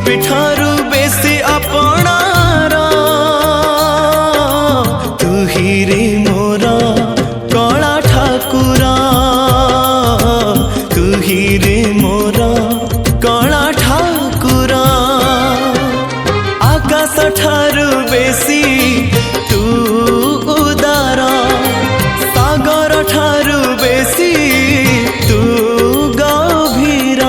पिठारू बेसी अपनार तू ही रे मोर कला ठाकुर तू ही रे मोर कला ठाकुर आकाश ठारू बेसी तू उदार सागर ठारू बेसी तू गभीर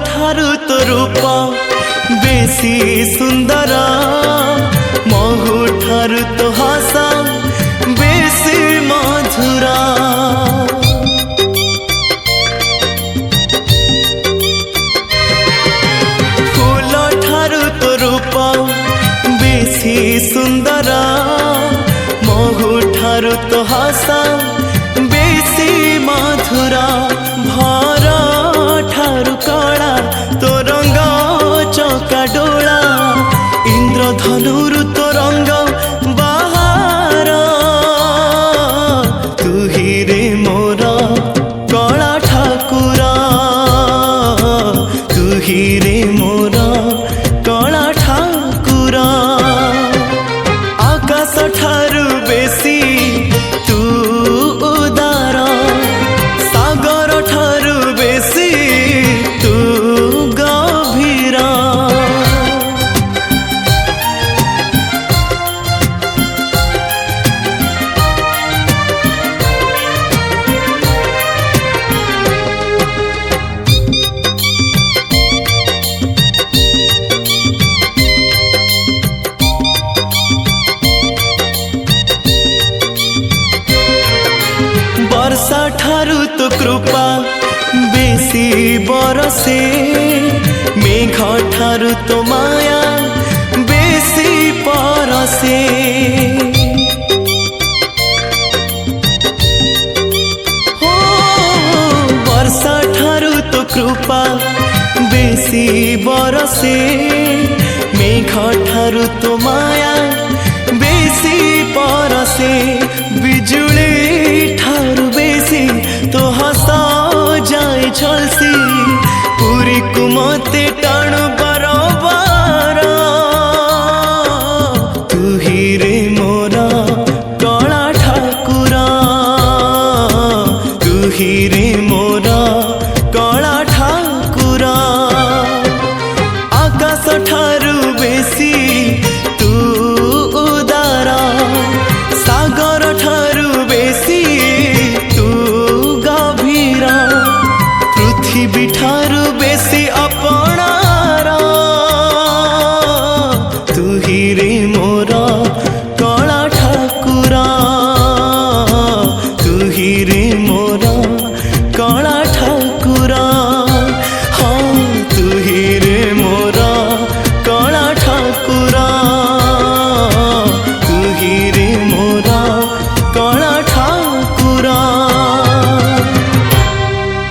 ठारू तो रूप बेसी सुंदर महु ठारू तो हसा बेसी मधुरा फूल ठारू तो रूप बेसी सुंदर महु ठारू तो हसा बेसी मधुरा भर ठारू कला तो रंग चौका डोला इंद्रधनुरु तो रंग बाहर तू ही रे मोर कला ठाकुर तू ही रे मोर कला ठाकुर आकाश ठारू बेसी तू उदार सागर ठारू बेसी तू गभीर वर्षा ठारू तो कृपा बेसी बरसे मेघ ठारू तो माया बेसी परसे हो वर्षा ठारू तो कृपा बेसी बरसे मेघ ठारू तो माया बेसी परसे